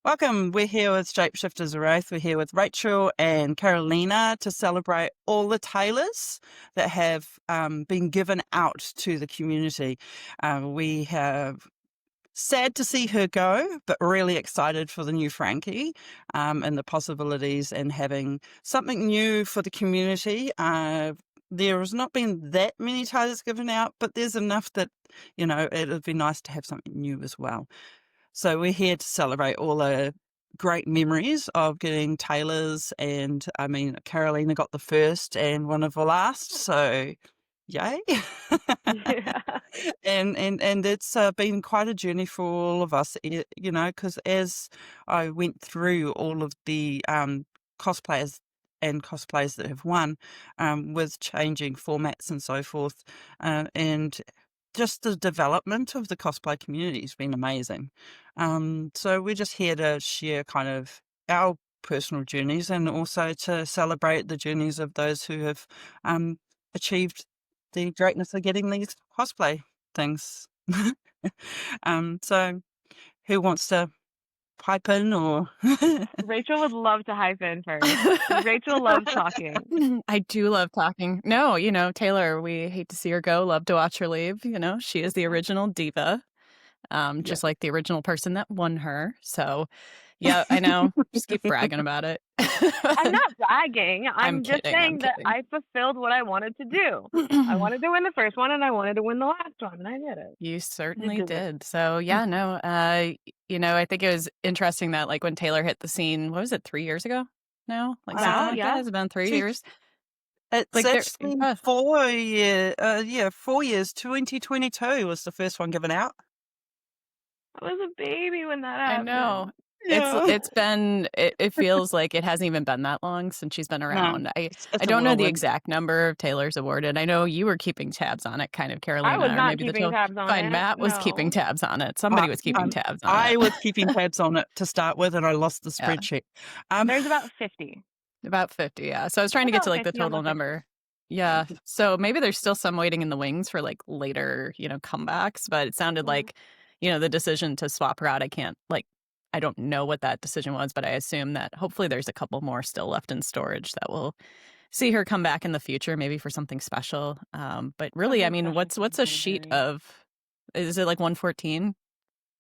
Welcome. We're here with Shapeshifters of Wraith. We're here with Rachel and Carolina to celebrate all the tailors that have been given out to the community. We have sad to see her go, but really excited for the new Frankie and the possibilities and having something new for the community. There has not been that many tailors given out, but there's enough that, it would be nice to have something new as well. So we're here to celebrate all the great memories of getting tailors, and I mean, Carolina got the first and one of the last, so yay. Yeah. And it's been quite a journey for all of us, because as I went through all of the cosplayers and cosplays that have won, with changing formats and so forth, and just the development of the cosplay community has been amazing. So we're just here to share kind of our personal journeys and also to celebrate the journeys of those who have achieved the greatness of getting these cosplay things. So who wants to pipe in or? Rachel would love to hype in first. Rachel loves talking. I do love talking. No, Taylor, we hate to see her go, love to watch her leave. She is the original diva, just like the original person that won her. So, yeah, I know. Just keep bragging about it. I'm not bragging. I'm just kidding, saying I'm that kidding. I fulfilled what I wanted to do. I wanted to win the first one and I wanted to win the last one, and I did it. You certainly did it. did. So, yeah, no, I think it was interesting that, like, when Taylor hit the scene, what was it, 3 years ago now? Like, something Wow, like yeah. that? Has it been 3 years? It's Like, actually 4 years. 4 years. 2022 was the first one given out. I was a baby when that I happened. know. Yeah. It feels like it hasn't even been that long since she's been around. No, I it's I a don't know the whirlwind. exact number of Taylors awarded. I know you were keeping tabs on it, kind of, I Carolina, was or not maybe the keeping two. tabs on Fine, it. Matt was keeping No. tabs on it. Somebody was keeping tabs on I it. was keeping tabs on it to start with, and I lost the Yeah. spreadsheet. There's about 50. About 50, yeah. So I was trying to get to, like, the 50 on total the 50. number. Yeah. So maybe there's still some waiting in the wings for, like, later, comebacks, but it sounded like, the decision to swap her out, I don't know what that decision was, but I assume that hopefully there's a couple more still left in storage that will see her come back in the future, maybe for something special. But really, I mean, what's a sheet of? Is it like 114?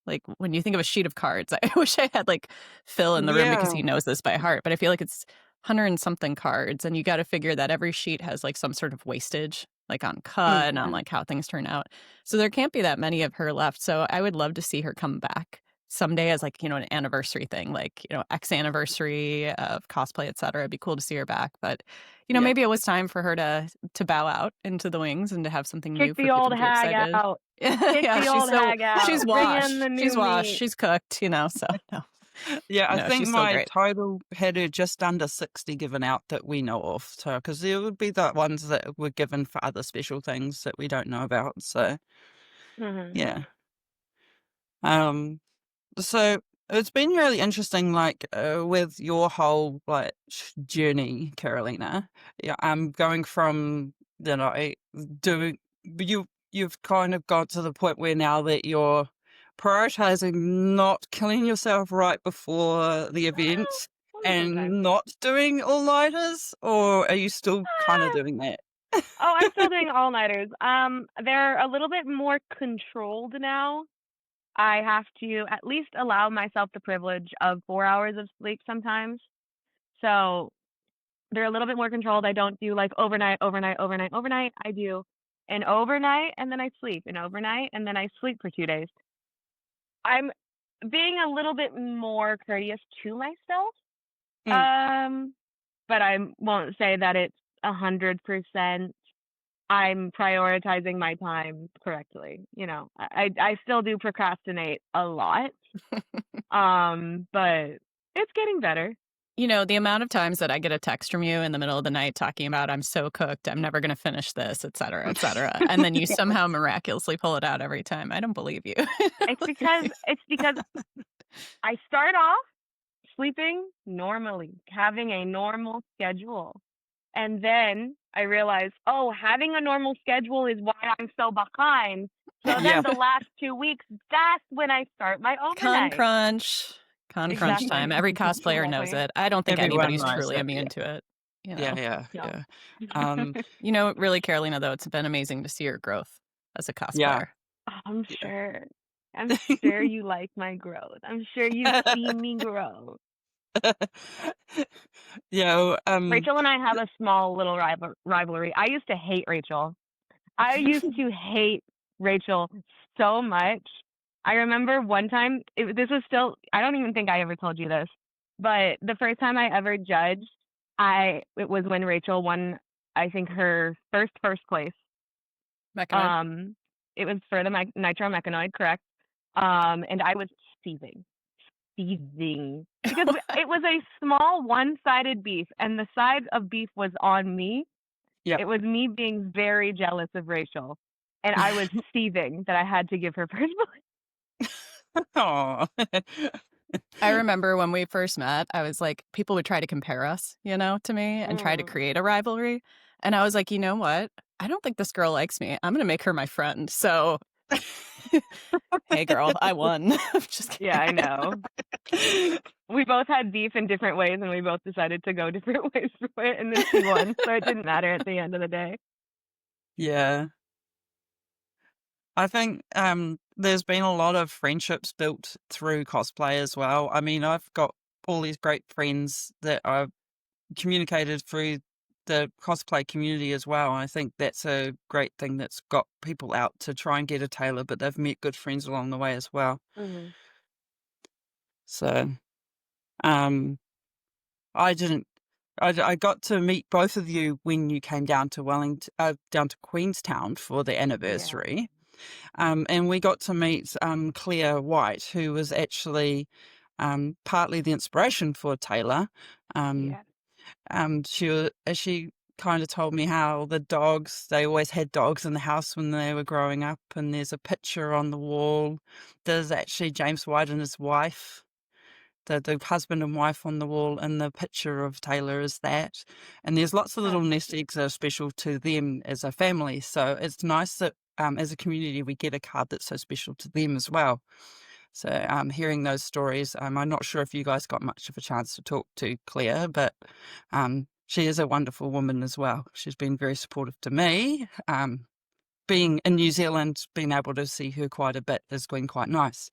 Like, when you think of a sheet of cards, I wish I had, like, Phil in the room because he knows this by heart. But I feel like it's 100 and something cards, and you got to figure that every sheet has, like, some sort of wastage, like on cut and on, like, how things turn out. So there can't be that many of her left. So I would love to see her come back someday as, like, an anniversary thing, like, X anniversary of cosplay, et cetera. It'd be cool to see her back. But, maybe it was time for her to bow out into the wings and to have something new Kick for the people old to be hag excited. out. Kick Yeah, the old hag out. she's Bring washed. in the new She's washed. meat. She's cooked, so no. Yeah, I No, think she's still my great. total had her just under 60 given out that we know of. So, because there would be the ones that were given for other special things that we don't know about. So, yeah. So it's been really interesting, like with your whole journey, Carolina. Yeah, I'm going from doing you've kind of got to the point where now that you're prioritizing not killing yourself right before the event and not doing all-nighters, or are you still kind of doing that? Oh, I'm still doing all-nighters. They're a little bit more controlled now. I have to at least allow myself the privilege of 4 hours of sleep sometimes. So they're a little bit more controlled. I don't do like overnight. I do an overnight and then I sleep, an overnight and then I sleep for 2 days. I'm being a little bit more courteous to myself. But I won't say that it's 100%. I'm prioritizing my time correctly. I still do procrastinate a lot. But it's getting better. The amount of times that I get a text from you in the middle of the night talking about I'm so cooked, I'm never going to finish this, et cetera, and then you somehow miraculously pull it out every time. I don't believe you. It's because I start off sleeping normally, having a normal schedule. And then I realized, having a normal schedule is why I'm so behind. So then the last 2 weeks, that's when I start my overnight. Con Con crunch Exactly. time. Every cosplayer knows Exactly. it. I don't think Everyone anybody's knows truly it. immune to it. You Yeah, know. yeah, Yeah. yeah. You know, really, Carolina, though, it's been amazing to see your growth as a Yeah, cosplayer. I'm yeah. sure. I'm sure you like my growth. I'm sure you've seen me grow. Yeah, Rachel and I have a small little rivalry. I used to hate Rachel. I used to hate Rachel so much. I remember one time, this was still, I don't even think I ever told you this, but the first time I ever judged, it was when Rachel won, I think, her first place. Mechanoid. It was for the Nitro Mechanoid, correct? And I was seething, because it was a small one-sided beef, and the side of beef was on me. yeah. It was me being very jealous of Rachel, and I was seething that I had to give her first place. Aw. I remember when we first met, I was like, people would try to compare us, you know, to me and try to create a rivalry. And I was like, you know what? I don't think this girl likes me. I'm going to make her my friend. So, hey, girl, I won. I'm just kidding. Yeah, I know. We both had beef in different ways, and we both decided to go different ways for it, and then she won, so it didn't matter at the end of the day. Yeah. I think there's been a lot of friendships built through cosplay as well. I mean, I've got all these great friends that I've communicated through the cosplay community as well. I think that's a great thing that's got people out to try and get a tailor, but they've met good friends along the way as well. Mm-hmm. So, um, I didn't. I got to meet both of you when you came down to down to Queenstown for the anniversary. And we got to meet Claire White, who was actually partly the inspiration for Taylor. Yeah. She kind of told me how they always had dogs in the house when they were growing up, and there's a picture on the wall. There's actually James White and his wife, the husband and wife on the wall, and the picture of Taylor is that. And there's lots of little nest eggs that are special to them as a family. So it's nice that as a community we get a card that's so special to them as well. So hearing those stories, I'm not sure if you guys got much of a chance to talk to Claire, but she is a wonderful woman as well. She's been very supportive to me. Being in New Zealand, being able to see her quite a bit has been quite nice.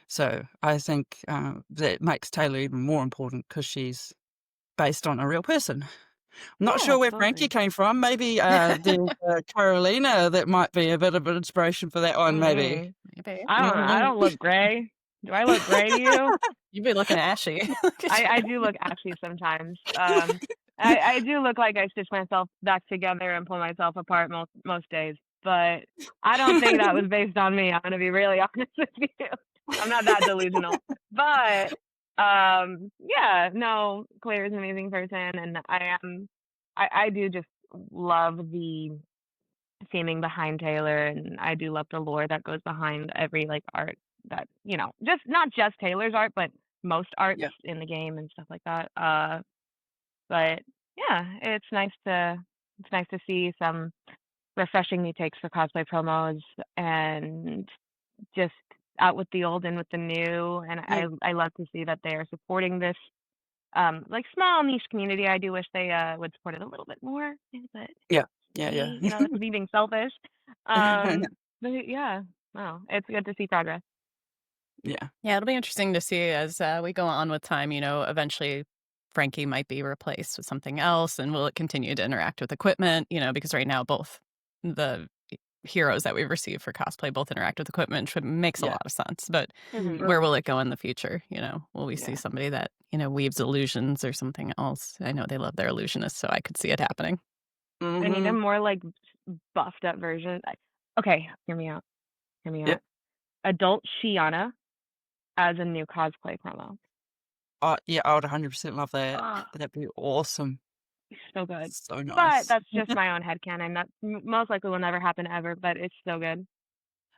So I think that makes Taylor even more important because she's based on a real person. I'm not sure where Frankie came from. Maybe there's Carolina that might be a bit of an inspiration for that one, maybe. Maybe. I don't look gray. Do I look gray to you? You'd be looking ashy. I do look ashy sometimes. I do look like I stitch myself back together and pull myself apart most days, but I don't think that was based on me. I'm gonna be really honest with you. I'm not that delusional, but yeah, no, Claire is an amazing person, and I do just love the theming behind Taylor, and I do love the lore that goes behind every like art that just not just Taylor's art, but most arts Yeah. in the game and stuff like that. But yeah, it's nice to see some refreshing new takes for cosplay promos and just out with the old and with the new. And I love to see that they are supporting this like small niche community. I do wish they would support it a little bit more, but Yeah. that's me being selfish. But yeah, wow, it's good to see progress. Yeah. Yeah, it'll be interesting to see as we go on with time. You know, eventually Frankie might be replaced with something else, and will it continue to interact with equipment? You know, because right now both the heroes that we've received for cosplay both interact with equipment, which makes a lot of sense. But where will it go in the future? You know, will we see somebody that weaves illusions or something else? I know they love their illusionists, so I could see it happening. I need a more like buffed up version. Okay, hear me out. Yep. Adult Shiana as a new cosplay promo. Yeah, I would 100% love that. That'd be awesome. So good. So nice. But that's just my own headcanon. That most likely will never happen ever, but it's so good.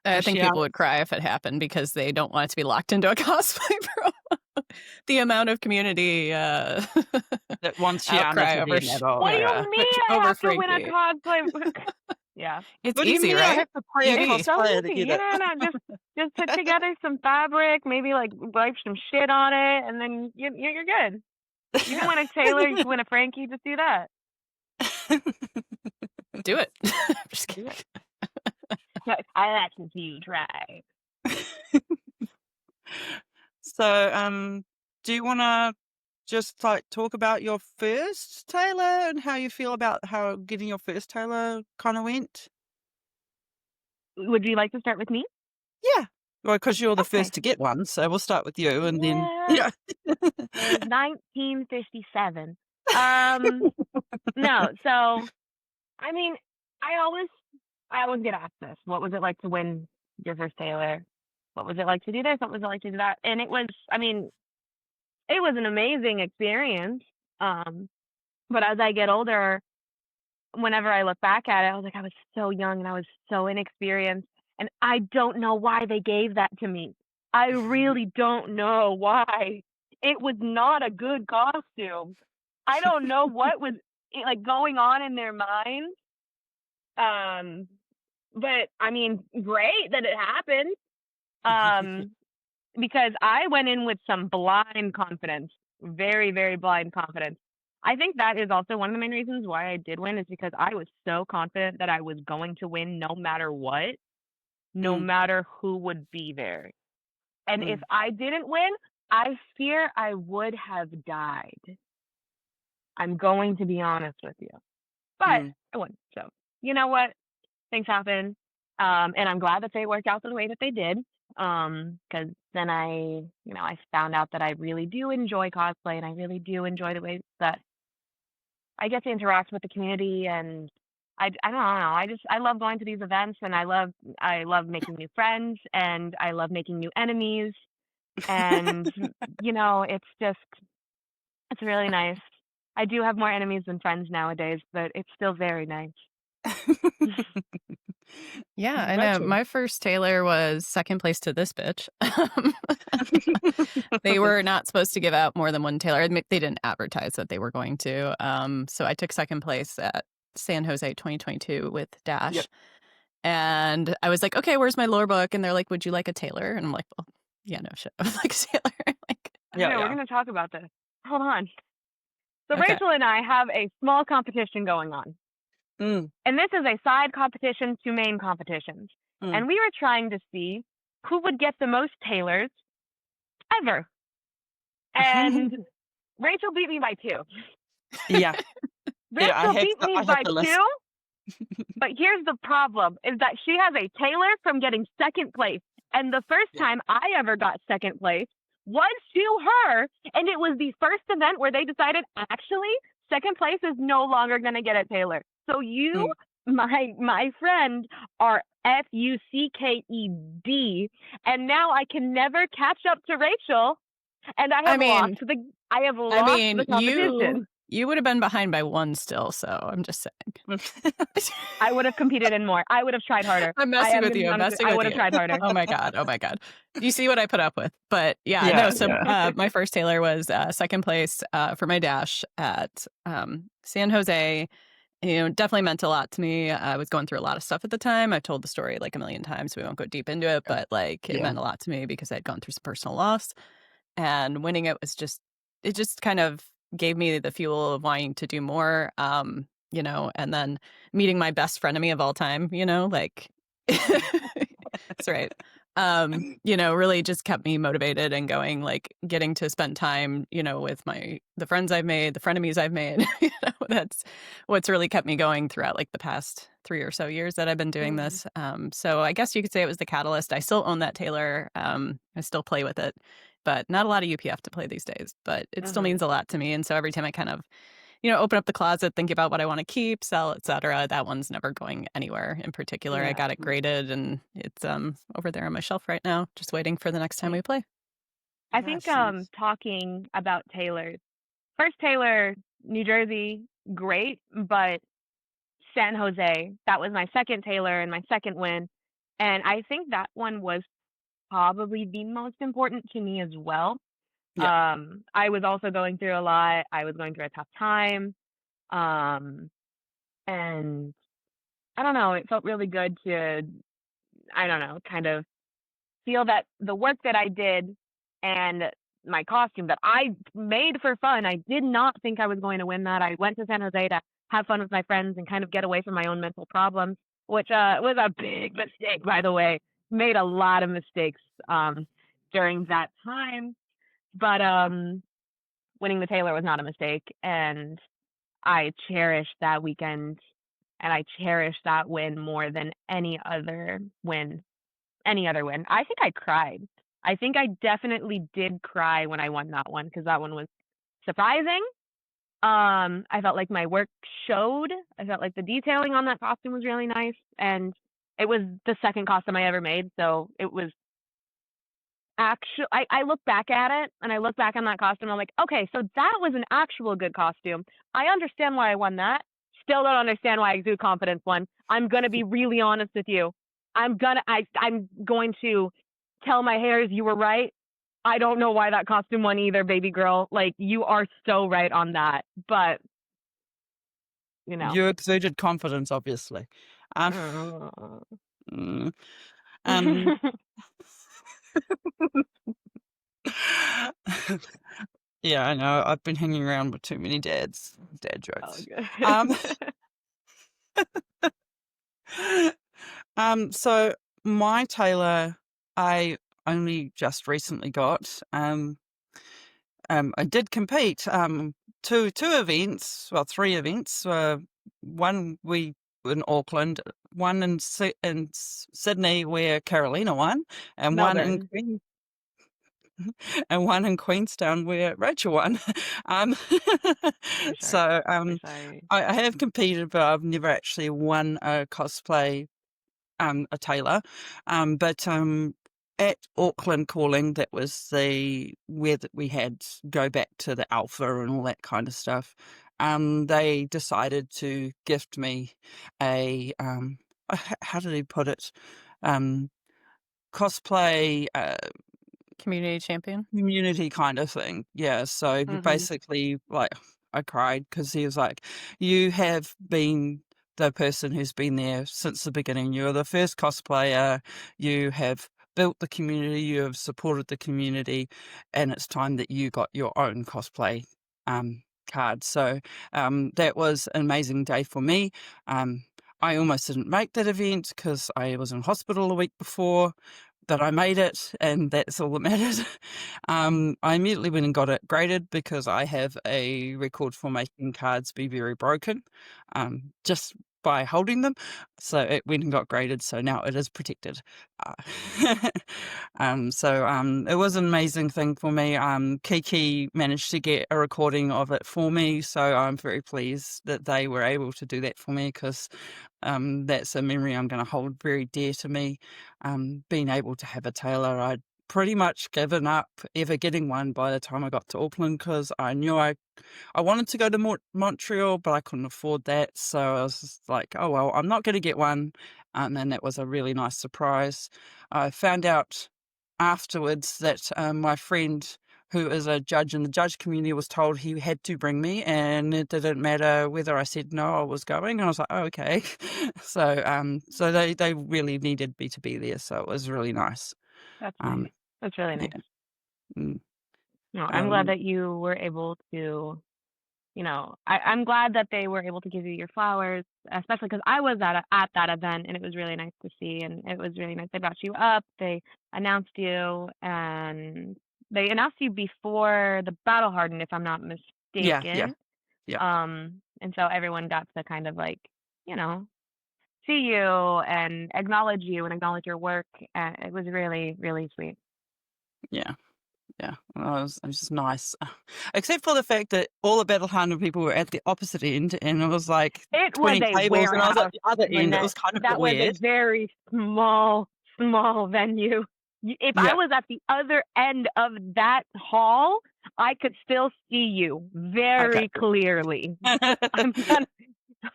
I think people would cry if it happened because they don't want it to be locked into a cosplay promo. The amount of community that wants outcry over that what do you mean I have to win a cosplay? Yeah. It's What do you easy, mean I right? have to play a Easy. It's so cosplayer to easy. get it? Yeah, no, just put together some fabric, maybe like wipe some shit on it, and then you're good. You can win a Taylor, you can win a Frankie. Just do that. Do it. I'm just Do kidding. it. I like to see you try. So, do you wanna just, like, talk about your first tailor and how you feel about how getting your first tailor kinda went? Would you like to start with me? Yeah. Well, 'cause you're the Okay. first to get one, so we'll start with you and then Yeah. yeah. It was 1957. No, so I mean, I always I always get asked this. What was it like to win your first Taylor? What was it like to do this? What was it like to do that? And it was, I mean, it was an amazing experience. Um, but as I get older, whenever I look back at it, I was like, I was so young and I was so inexperienced. And I don't know why they gave that to me. I really don't know why. It was not a good costume. I don't know what was like going on in their minds. Um, but I mean, great that it happened. Um, because I went in with some blind confidence, very, very blind confidence. I think that is also one of the main reasons why I did win is because I was so confident that I was going to win no matter what, no Mm, matter who would be there. And if mm, I didn't win, I fear I would have died. I'm going to be honest with you. But mm. I won. So, you know what? Things happen. And I'm glad that they worked out the way that they did. Because then I found out that I really do enjoy cosplay and I really do enjoy the way that I get to interact with the community and I don't know. I love going to these events and I love making new friends and I love making new enemies and it's really nice. I do have more enemies than friends nowadays, but it's still very nice. Yeah, I know. Rachel. My first Taylor was second place to this bitch. They were not supposed to give out more than one Taylor. They didn't advertise that they were going to. So I took second place at San Jose 2022 with Yep. Dash. And I was like, okay, where's my lore book? And they're like, would you like a Taylor? And I'm like, well, yeah, no shit. I would like a Taylor. Like, I Yeah, know we're yeah. gonna talk about this. Hold on. So okay. Rachel and I have a small competition going on. Mm, And this is a side competition to main competitions. mm. And we were trying to see who would get the most Taylors ever. And Rachel beat me by 2. Yeah. Yeah, Rachel beat me I have by the list. 2, but here's the problem is that she has a Taylor from getting second place. And the first Yeah. time I ever got second place was to her. And it was the first event where they decided actually second place is no longer going to get a Taylor. So you, Mm. my friend, are FUCKED. And now I can never catch up to Rachel. And I I have mean, lost the competition. you would have been behind by 1 still. So I'm just saying. I would have competed in more. I would have tried harder. I'm I messing am with gonna be you. I'm honest with messing you. I with would have you. tried harder. Oh my god. Oh my god. You see what I put up with. But yeah, no. Yeah, So yeah. my first Taylor was second place for my dash at San Jose. You know, definitely meant a lot to me. I was going through a lot of stuff at the time. I've told the story like a million times. So we won't go deep into it, but like it Yeah. meant a lot to me because I'd gone through some personal loss, and winning it was it just kind of gave me the fuel of wanting to do more. You know, and then meeting my best frenemy of all time, you know, like that's right. You know, really just kept me motivated and going, like getting to spend time, you know, with the friends I've made, the frenemies I've made. You know, that's what's really kept me going throughout like the past 3 or so years that I've been doing Mm. this. So I guess you could say it was the catalyst. I still own that Taylor. I still play with it, but not a lot of UPF to play these days, but it still Mhm. means a lot to me. And so every time I kind of, you know, open up the closet, think about what I want to keep, sell, etc. That one's never going anywhere in particular. I Yeah. got it graded and it's over there on my shelf right now, just waiting for the next time we play. I think Yes, yes. talking about Taylors. First Taylor, New Jersey, great, but San Jose, that was my second Taylor and my second win. And I think that one was probably the most important to me as well. Yeah. I was also going through a lot. I was going through a tough time. And I don't know, it felt really good to, I don't know, kind of feel that the work that I did and my costume that I made for fun, I did not think I was going to win that. I went to San Jose to have fun with my friends and kind of get away from my own mental problems, which was a big mistake, by the way. Made a lot of mistakes during that time, but winning the Taylor was not a mistake, and I cherished that weekend, and I cherished that win more than any other win. I think I cried. I think I definitely did cry when I won that one because that one was surprising. I felt like my work showed. I felt like the detailing on that costume was really nice, and it was the second costume I ever made, so it was actual. I look back at it and I look back on that costume. I'm like, okay, so that was an actual good costume. I understand why I won that. Still don't understand why Exude Confidence won. I'm gonna be really honest with you. I'm going to tell my hairs you were right. I don't know why that costume won either, baby girl. Like, you are so right on that. But you know. You exuded confidence, obviously. Um, mm, um, yeah, I know. I've been hanging around with too many dad Oh, jokes. good. So my tailor, I only just recently got. I did compete. Two events, well, three events. One we in Auckland, one in Sydney where Carolina won, and one in Melbourne. and one in Queenstown where Rachel won. Um, For sure. so For sure. I have competed, but I've never actually won a cosplay, a tailor. But at Auckland Calling, that was the where that we had go back to the alpha and all that kind of stuff. They decided to gift me a how did he put it? Cosplay. Community champion. Community kind of thing. Yeah. So Mhm. basically, like, I cried because he was like, "You have been the person who's been there since the beginning. You're the first cosplayer. You have built the community. You have supported the community, and it's time that you got your own cosplay card." So that was an amazing day for me. I almost didn't make that event because I was in hospital a week before, but I made it, and that's all that matters. I immediately went and got it graded because I have a record for making cards be very broken, just by holding them. So it went and got graded, so now it is protected. Uh, it was an amazing thing for me. Kiki managed to get a recording of it for me, so I'm very pleased that they were able to do that for me because that's a memory I'm going to hold very dear to me. Being able to have a tailor, I'd pretty much given up ever getting one by the time I got to Auckland because I knew I wanted to go to Montreal, but I couldn't afford that. So I was just like, oh, well, I'm not going to get one. And that was a really nice surprise. I found out afterwards that my friend, who is a judge in the judge community, was told he had to bring me, and it didn't matter whether I said no, I was going. And I was like, oh, okay. So they really needed me to be there. So it was really nice. That's nice. Um, That's really yeah. nice. Mm, No, I'm glad um, that you were able to, I'm glad that they were able to give you your flowers, especially because I was at that event and it was really nice to see, and it was really nice. They brought you up, they announced you, and they announced you before the Battle Hardened, if I'm not yeah, yeah, mistaken. yeah, And so everyone got to kind of like, you know, see you and acknowledge you and acknowledge your work. And it was really, really sweet. yeah. Yeah, well, it was just nice. Except for the fact that all the Battle Hardened people were at the opposite end, and it was like It was 20 a tables, and I was at warehouse, the other end. It Lynette. was kind of a bit That was a weird. very small venue. If I Yeah, was at the other end of that hall, I could still see you okay. very clearly. I'm gonna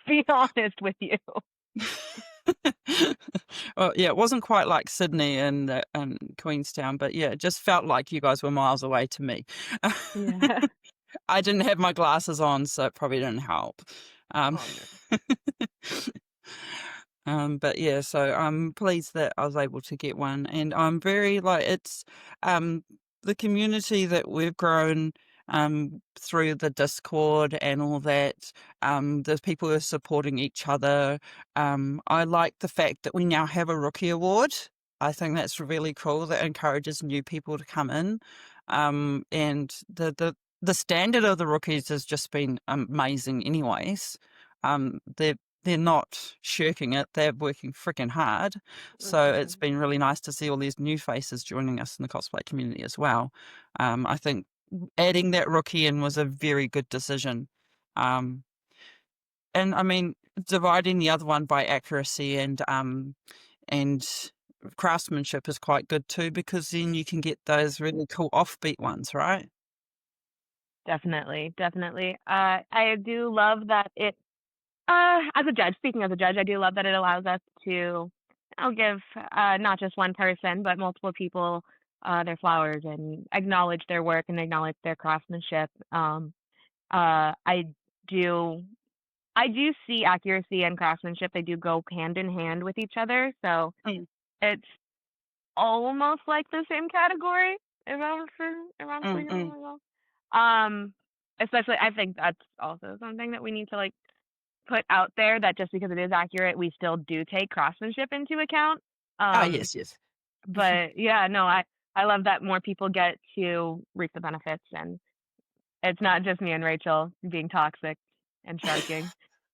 be honest with you. Well, yeah, it wasn't quite like Sydney and Queenstown, but yeah, it just felt like you guys were miles away to me. Yeah. I didn't have my glasses on, so it probably didn't help. Um, Oh no. But yeah, so I'm pleased that I was able to get one, and I'm very like it's um the community that we've grown through the Discord and all that. The people who are supporting each other. I like the fact that we now have a rookie award. I think that's really cool. That encourages new people to come in. And the standard of the rookies has just been amazing, anyways. They're not shirking it. They're working freaking hard. So it's been really nice to see all these new faces joining us in the cosplay community as well. I think adding that rookie in was a very good decision. Um, and I mean, dividing the other one by accuracy and craftsmanship is quite good too, because then you can get those really cool offbeat ones, right? Definitely, definitely. I do love that it, as a judge, speaking as a judge, I do love that it allows us to, I'll give not just one person, but multiple people their flowers and acknowledge their work and acknowledge their craftsmanship. I do, I do see accuracy and craftsmanship. They do go hand in hand with each other. So Mm, it's almost like the same category, if I'm mm, thinking mm. really well. Um, especially I think that's also something that we need to like put out there, that just because it is accurate, we still do take craftsmanship into account. Ah, Um, yes, yes. but yeah, no, I love that more people get to reap the benefits, and it's not just me and Rachel being toxic and sharking.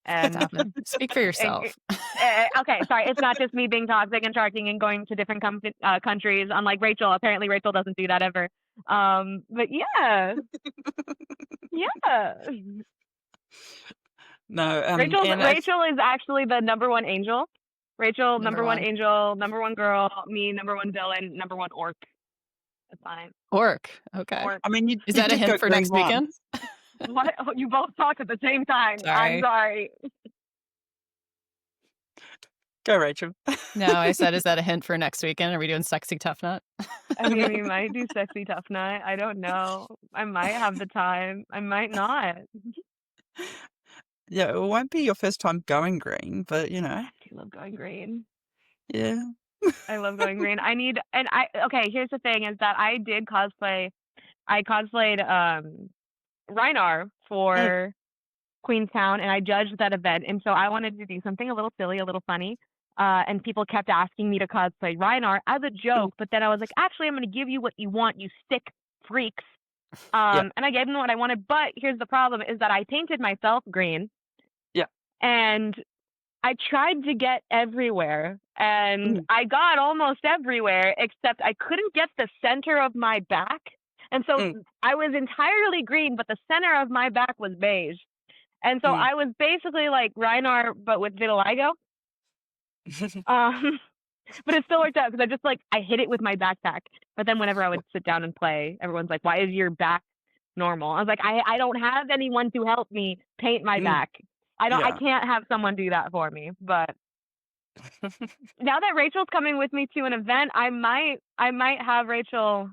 And Stop it. Speak for yourself. okay, sorry, it's not just me being toxic and sharking and going to different countries. Unlike Rachel, apparently Rachel doesn't do that ever. But yeah, yeah. No, and it's Rachel is actually the number one angel. Rachel, Number number one one. angel, number one girl. Me, number one villain, number one orc. That's fine. Orc. Okay. Orc. I mean, Is you that a did go hint for green next weekend? once. What? Oh, you both talked at the same time. I'm Sorry. sorry. Go, Rachel. No, I said, is that a hint for next weekend? Are we doing sexy tough nut? I mean, we might do sexy tough night. I don't know. I might have the time. I might not. Yeah, it won't be your first time going green, but I do love going green. yeah. I love going green. Okay, here's the thing is that I did cosplay. I cosplayed Reinar Mm, for Queenstown, and I judged that event. And so I wanted to do something a little silly, a little funny. And people kept asking me to cosplay Reinar as a mm, joke. But then I was like, actually, I'm going to give you what you want, you stick freaks. yeah, And I gave them what I wanted. But here's the problem: is that I painted myself green, yeah. and I tried to get everywhere, and Mm, I got almost everywhere, except I couldn't get the center of my back. And so mm, I was entirely green, but the center of my back was beige. And so mm. I was basically like Reinar, but with vitiligo. Um, but it still worked out because I hit it with my backpack. But then whenever I would sit down and play, everyone's like, "Why is your back normal?" I was like, "I don't have anyone to help me paint my Mm, back. I yeah. can't have someone do that for me." But now that Rachel's coming with me to an event, I might have Rachel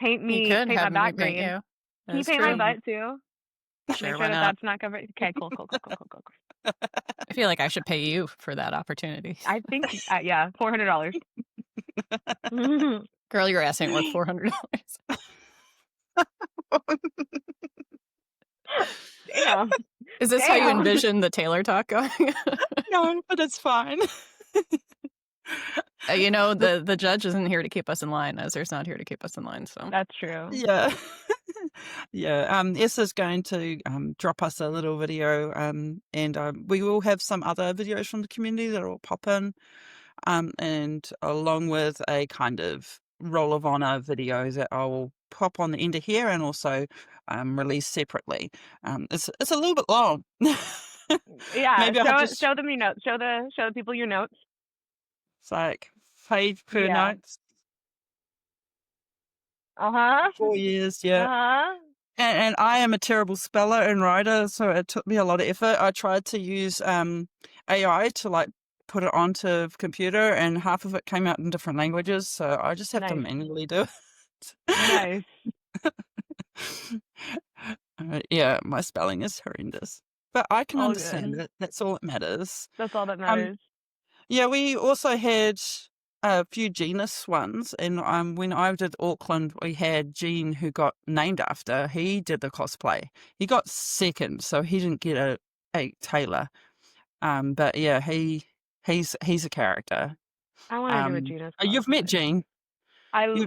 You could paint my have me back paint green. you. Can you That's paint my true. butt too? Sure, Make why sure that not? that's not covered. Okay, cool, cool, cool, cool, cool, cool. I feel like I should pay you for that opportunity. I think yeah, $400. Girl, your ass ain't worth $400. Damn. Is this how you Damn. envision the Taylor talk going? No, but it's fine. The judge isn't here to keep us in line. Ezra's not here to keep us in line. So That's true. Yeah. Yeah. Esther's going to drop us a little video, and we will have some other videos from the community that will pop in, and along with a kind of roll of honor video that I will pop on the end of here and also release separately. It's a little bit long. Yeah. Maybe I'll just Show them your notes. Show the people your notes. it's like page per Yeah. notes. Uh-huh. 4 years, yeah. Uh-huh. And I am a terrible speller and writer, so it took me a lot of effort. I tried to use AI to like put it onto computer, and half of it came out in different languages, so I just have to Nice. manually do Nice. it. Yeah, my spelling is horrendous, but I can All understand good. it. That's all that matters. That's all that Um, matters. Yeah, we also had a few genus ones, and when I did Auckland, we had Gene, who got named after. He did the cosplay. He got second, so he didn't get a Taylor. But yeah, he's a character. I want to do a Genus You've met cosplay. Gene.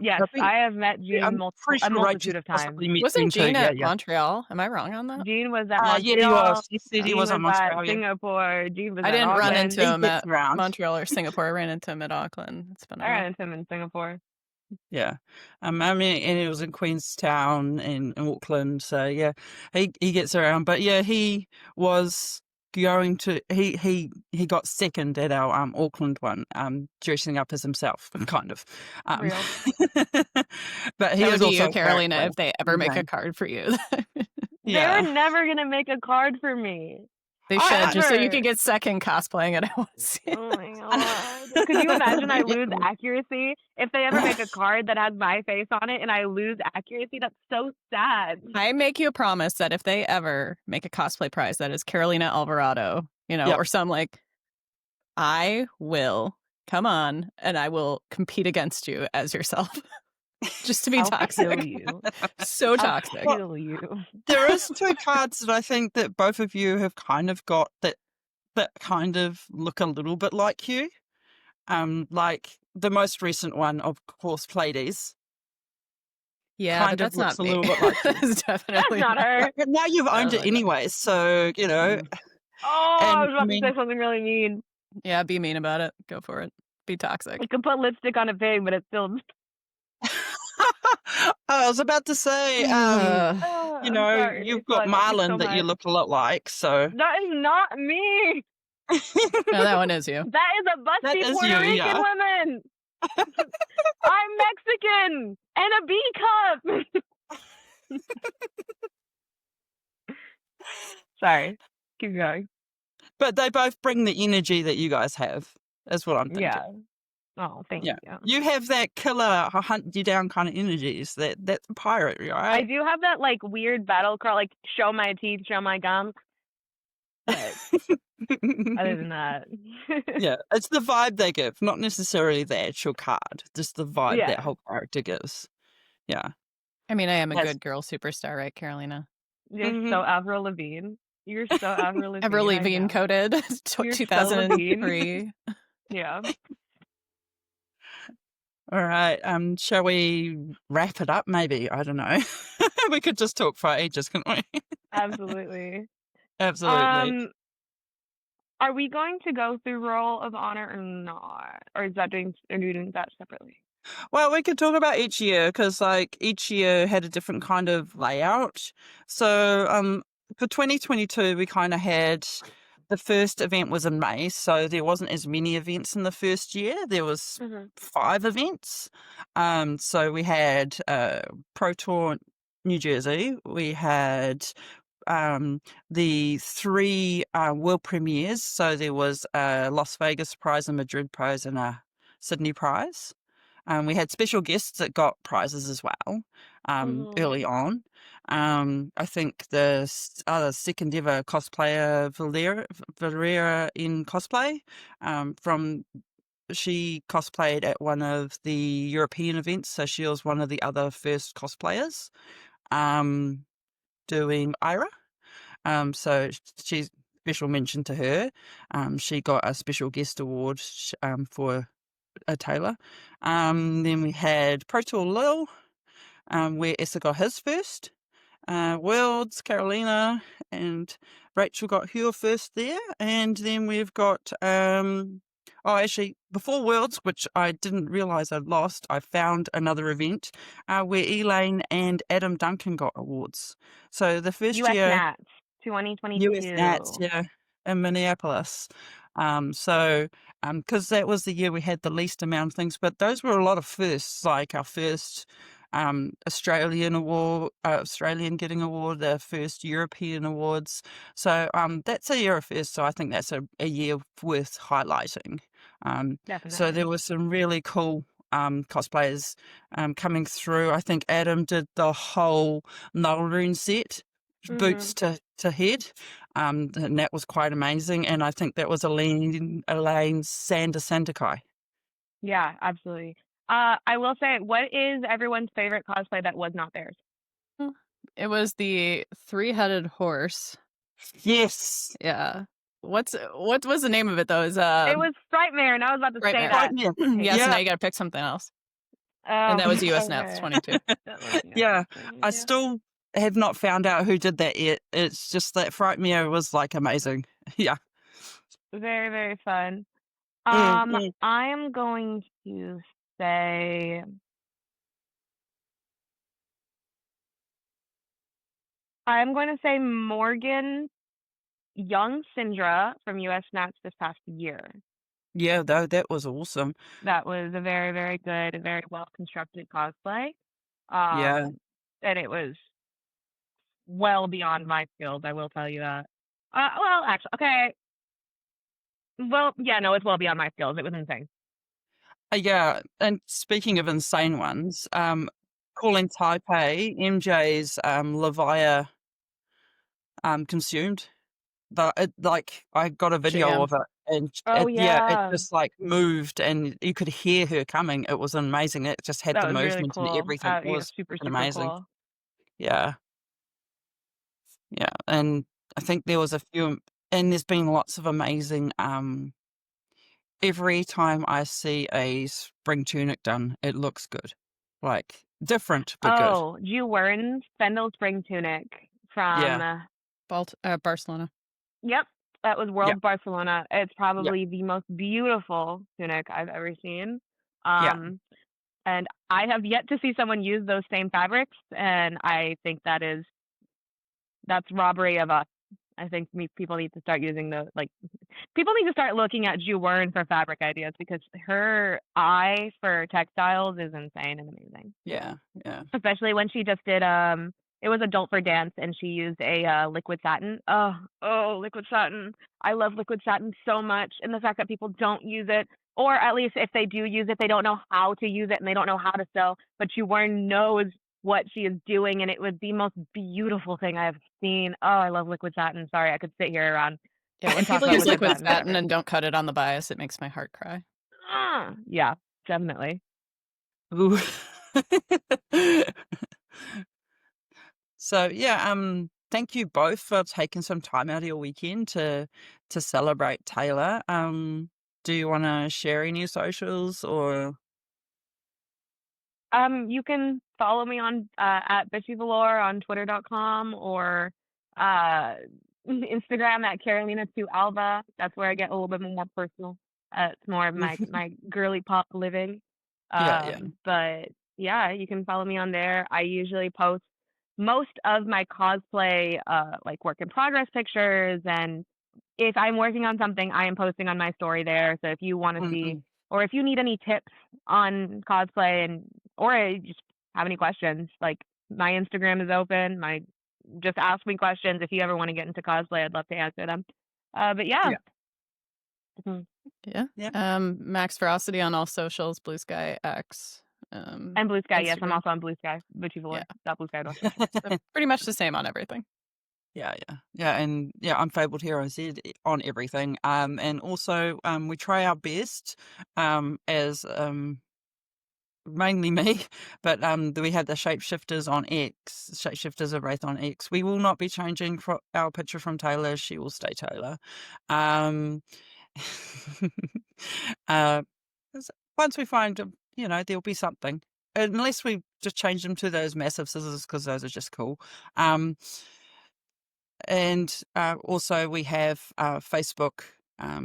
Yes, I have met Yeah, Gene I'm pretty a sure Rachel's multitude of times. possibly met Gene Wasn't too. Gene Yeah, at yeah. Montreal? Am I wrong on that? Gene was at Yeah, he was. Montreal. He said he Gene was was on at Montreal. Yeah. Singapore. Gene was I at didn't run Auckland. into him He gets at around. Montreal or Singapore. I ran into him at Auckland. It's been a I ran while. into him in Singapore. Yeah. I mean, and it was in Queenstown and in Auckland. So yeah, he gets around. But yeah, he was going to he got second at our Auckland one, dressing up as himself, kind of. Real. But he That is would be also you, a Carolina, character if they ever in the make a game. card for you. They were Yeah. never gonna make a card for me. They should, just so you Ever. could get second cosplaying it. Oh my god. Could you imagine I lose accuracy? If they ever make a card that has my face on it and I lose accuracy, that's so sad. I make you a promise that if they ever make a cosplay prize that is Carolina Alvarado, Yep. or some I will come on and I will compete against you as yourself. Just to be I'll toxic. kill you. So toxic. I'll kill you. There is two cards that I think that both of you have kind of got that kind of look a little bit like you. Like the most recent one, of course, Pleiades. Yeah, Kind but of that's looks not a me. little bit like you. That's definitely That's not her. But now you've owned it Definitely not. anyway, so Oh, And, I was I about mean- to say something really mean. Yeah, be mean about it. Go for it. Be toxic. You can put lipstick on a pig, but it's still. I was about to say, Oh, you I'm know, sorry. you've So got I love you Marlon so that you much. look a lot like, so. That is not me. No, that one is you. That is a That busty is Puerto you, Rican yeah. woman. I'm Mexican and a B cup. Sorry. Keep going. But they both bring the energy that you guys have, is what I'm thinking. Yeah. Oh, thank Yeah. you. You have that killer, hunt you down kind of energies. That's a pirate, I right? do have that weird battle cry, show my teeth, show my gums. But other than that, Yeah, it's the vibe they give, not necessarily the actual card, just the vibe Yeah. that whole character gives. Yeah. I mean, I am a Yes. good girl superstar, right, Carolina? You're Mhm. so Avril Lavigne. You're so Avril Lavigne. Ever I Leaving know. coded You're so 2003. Yeah. All right. Shall we wrap it up? Maybe, I don't know. We could just talk for ages, couldn't we? Absolutely. Absolutely. Are we going to go through Roll of Honor or not? Or are you doing that separately? Well, we could talk about each year because, each year had a different kind of layout. So, for 2022, we kind of had the first event was in May, so there wasn't as many events in the first year. There was 5 events. So we had Pro Tour New Jersey. We had the 3 world premieres. So there was a Las Vegas prize, a Madrid prize, and a Sydney prize. We had special guests that got prizes as well early on. I think the second ever cosplayer, Valera in cosplay, she cosplayed at one of the European events, so she was one of the other first cosplayers doing Ira. So she's special mention to her. She got a special guest award for a Taylor. Then we had Pro Tour Lil, where Essa got his first. Worlds, Carolina and Rachel got her first there. And then we've got, actually, before Worlds, which I didn't realise I'd lost, I found another event where Elaine and Adam Duncan got awards. So the first US year... Nats 2022. US Nats, yeah, in Minneapolis. Because that was the year we had the least amount of things, but those were a lot of firsts, like our first Australian award, Australian getting award, the first European awards. So that's a year of first. So I think that's a year worth highlighting. Definitely. So there were some really cool cosplayers coming through. I think Adam did the whole Null Rune set, boots to head. and that was quite amazing. And I think that was Elaine Sander-Sanderkai. Yeah, absolutely. I will say, what is everyone's favorite cosplay that was not theirs? It was the three-headed horse. Yes. Yeah. What was the name of it though? It was Frightmare, and I was about to say Frightmare. that. Frightmare. Yeah, so Yeah. now you gotta pick something else. Oh, And that was US okay. Nats 22. Yeah, I Yeah. still have not found out who did that yet. It's just that Frightmare was like amazing. Yeah. Very, very fun. Mm. I am going to say Morgan Young Syndra from US Nats this past year. Yeah, though that was awesome. That was a very, very good, very well constructed cosplay. Yeah. And it was well beyond my skills, I will tell you that. Well, actually, okay. Well, yeah, no, it's well beyond my skills. It was insane. Yeah, and speaking of insane ones, calling Taipei, MJ's Levia consumed. Like I got a video Jam. of it, and Oh, it yeah. just like moved, and you could hear her coming. It was amazing. It just had That the was really movement and cool. everything. It Yeah, was super, freaking super amazing. cool. Yeah, yeah, and I think there was a few, and there's been lots of amazing. Every time I see a spring tunic done, it looks good, like different but good. Oh, Ju Wern's Fendel Spring Tunic from, Yeah, Barcelona. yep, that was yeah, World Barcelona. It's yeah, probably the most beautiful tunic I've ever seen. yeah. And I have yet to see someone use those same fabrics, and I think that's robbery of us. I think people need to start using people need to start looking at Ju Wern for fabric ideas, because her eye for textiles is insane and amazing. Yeah, yeah. Especially when she just did it was Adult for Dance, and she used a liquid satin. Oh, liquid satin. I love liquid satin so much, and the fact that people don't use it, or at least if they do use it, they don't know how to use it and they don't know how to sew. But Ju Wern knows what she is doing, and it was the most beautiful thing I've seen. Oh, I love liquid satin. Sorry, I could sit here around. Yeah, when and talk people about use liquid satin satin forever. and don't cut it on the bias, it makes my heart cry. Yeah, definitely. Ooh. So yeah, thank you both for taking some time out of your weekend to celebrate Taylor. Do you want to share any socials or? You can follow me on at bitchyvalor on twitter.com, or uh Instagram at Carolina2Alva. That's where I get a little bit more personal. It's more of my girly pop living. Yeah. But yeah, you can follow me on there. I usually post most of my cosplay like work in progress pictures, and if I'm working on something, I am posting on my story there. So if you want to see, or if you need any tips on cosplay, or just have any questions, like, my Instagram is open. Just ask me questions if you ever want to get into cosplay. I'd love to answer them. But yeah. Yeah. Yeah. Max Ferocity on all socials, Blue Sky X. And Blue Sky, yes, I'm Instagram. also on Blue Sky, bitchyvalor.bluesky.com. So pretty much the same on everything. Yeah, and yeah, I'm Fabled Hero Z on everything. And also, we try our best, as mainly me, but we have the shapeshifters on X, shapeshifters of Wraith on X. We will not be changing our picture from Taylor. She will stay Taylor. uh, Once we find, there'll be something. Unless we just change them to those massive scissors, because those are just cool. And also we have Facebook,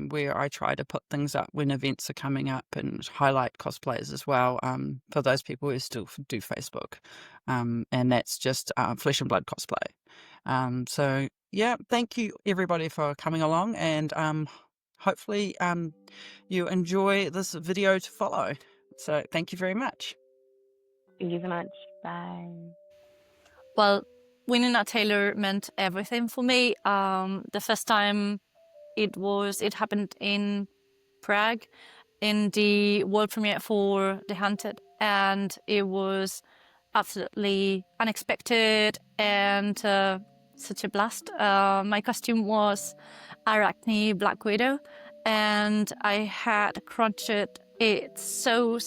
where I try to put things up when events are coming up and highlight cosplayers as well, for those people who still do Facebook. And that's just Flesh and Blood Cosplay. So, yeah, thank you, everybody, for coming along. And hopefully you enjoy this video to follow. So thank you very much. Thank you so much. Bye. Well, winning at Taylor meant everything for me. The first time it happened in Prague, in the world premiere for The Hunted, and it was absolutely unexpected and such a blast. My costume was Arachne Black Widow, and I had crunched it so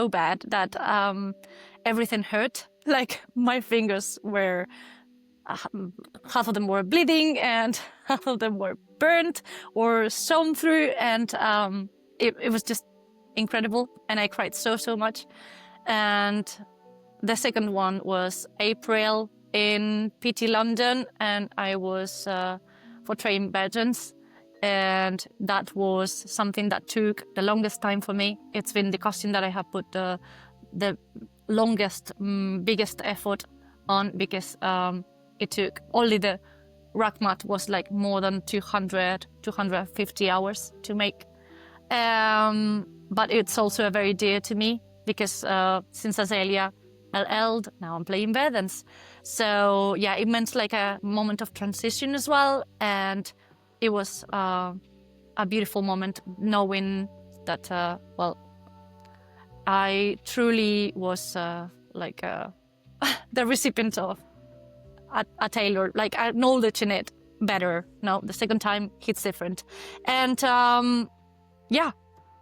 bad that everything hurt. Like my fingers were half of them were bleeding and half of them were burnt or sewn through, and it was just incredible, and I cried so much. And the second one was April in PT London, and I was portraying Belgians, and that was something that took the longest time for me. It's been the costume that I have put the longest, biggest effort on, because it took only the rack mat was like more than 250 hours to make. But it's also very dear to me because since Azalea LL'd, now I'm playing Verdance. So yeah, it meant like a moment of transition as well. And it was a beautiful moment knowing that, I truly was like the recipient of a tailor, like acknowledging it better. No, the second time hits different. And yeah,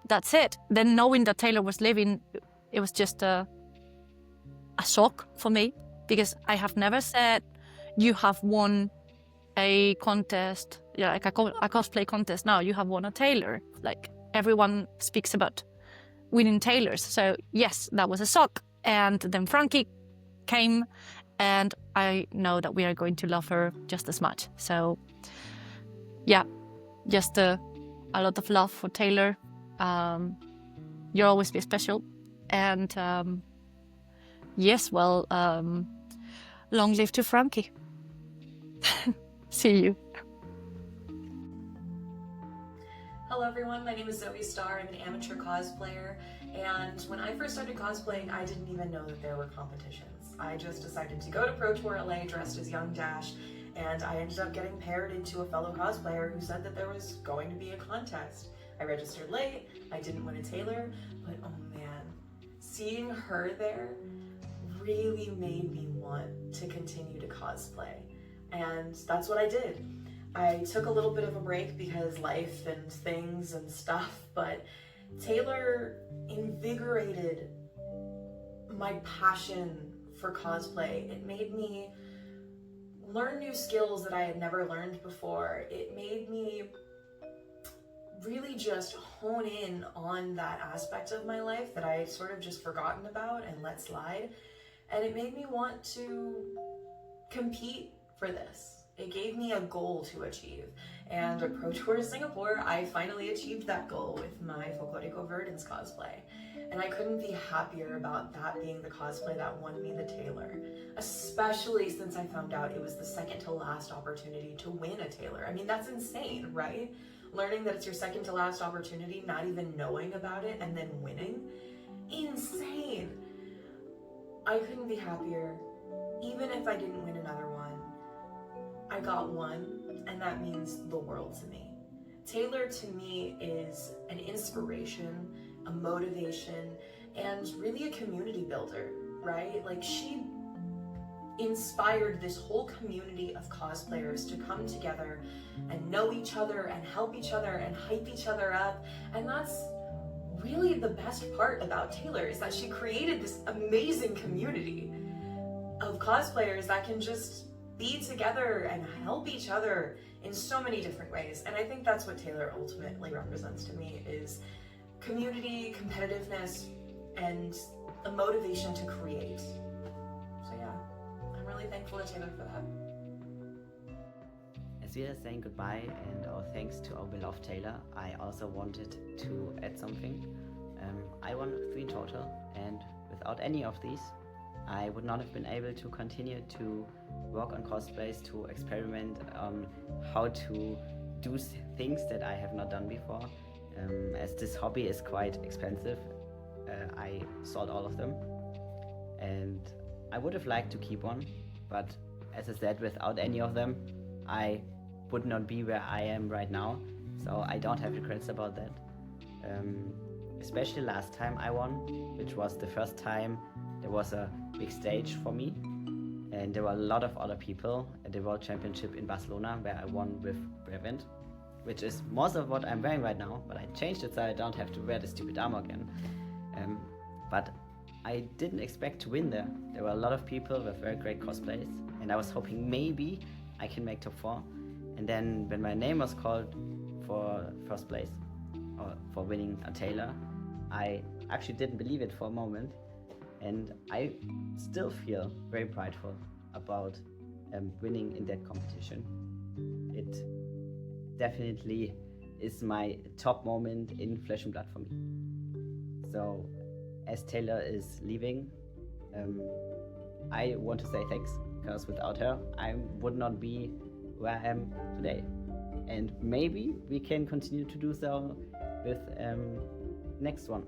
that's it. Then knowing that Taylor was leaving, it was just a shock for me, because I have never said you have won a contest, yeah, like a cosplay contest. Now you have won a tailor. Like everyone speaks about winning tailors. So yes, that was a shock. And then Frankie came, and I know that we are going to love her just as much. So yeah, just a lot of love for Taylor. You'll always be special. And yes, well, long live to Frankie. See you. Hello everyone, my name is Zoe Starr. I'm an amateur cosplayer, and when I first started cosplaying, I didn't even know that there were competitions. I just decided to go to Pro Tour LA dressed as Young Dash, and I ended up getting paired into a fellow cosplayer who said that there was going to be a contest. I registered late, I didn't win a tailor, but oh man, seeing her there really made me want to continue to cosplay, and that's what I did. I took a little bit of a break because life and things and stuff, but Taylor invigorated my passion for cosplay. It made me learn new skills that I had never learned before. It made me really just hone in on that aspect of my life that I had sort of just forgotten about and let slide. And it made me want to compete for this. It gave me a goal to achieve, and at Pro Tour Singapore, I finally achieved that goal with my Folklorico Verdance cosplay, and I couldn't be happier about that being the cosplay that won me the tailor, especially since I found out it was the second to last opportunity to win a tailor. I mean, that's insane, right? Learning that it's your second to last opportunity, not even knowing about it, and then winning. Insane! I couldn't be happier. Even if I didn't win another one, I got one, and that means the world to me. Taylor to me is an inspiration, a motivation, and really a community builder, right? Like, she inspired this whole community of cosplayers to come together and know each other and help each other and hype each other up. And that's really the best part about Taylor, is that she created this amazing community of cosplayers that can just be together and help each other in so many different ways. And I think that's what Taylor ultimately represents to me, is community, competitiveness, and a motivation to create. So yeah, I'm really thankful to Taylor for that. As we are saying goodbye and our thanks to our beloved Taylor, I also wanted to add something. I won 3 in total, and without any of these, I would not have been able to continue to work on cosplays, to experiment on how to do things that I have not done before. As this hobby is quite expensive, I sold all of them, and I would have liked to keep one, but as I said, without any of them, I would not be where I am right now, so I don't have regrets about that. Especially last time I won, which was the first time there was a big stage for me. And there were a lot of other people at the World Championship in Barcelona where I won with Brevent, which is most of what I'm wearing right now, but I changed it so I don't have to wear the stupid armor again. But I didn't expect to win there. There were a lot of people with very great cosplays, and I was hoping maybe I can make top 4. And then when my name was called for first place, or for winning a Taylor, I actually didn't believe it for a moment. And I still feel very prideful about winning in that competition. It definitely is my top moment in Flesh and Blood for me. So as Taylor is leaving, I want to say thanks, because without her, I would not be where I am today. And maybe we can continue to do so with next one.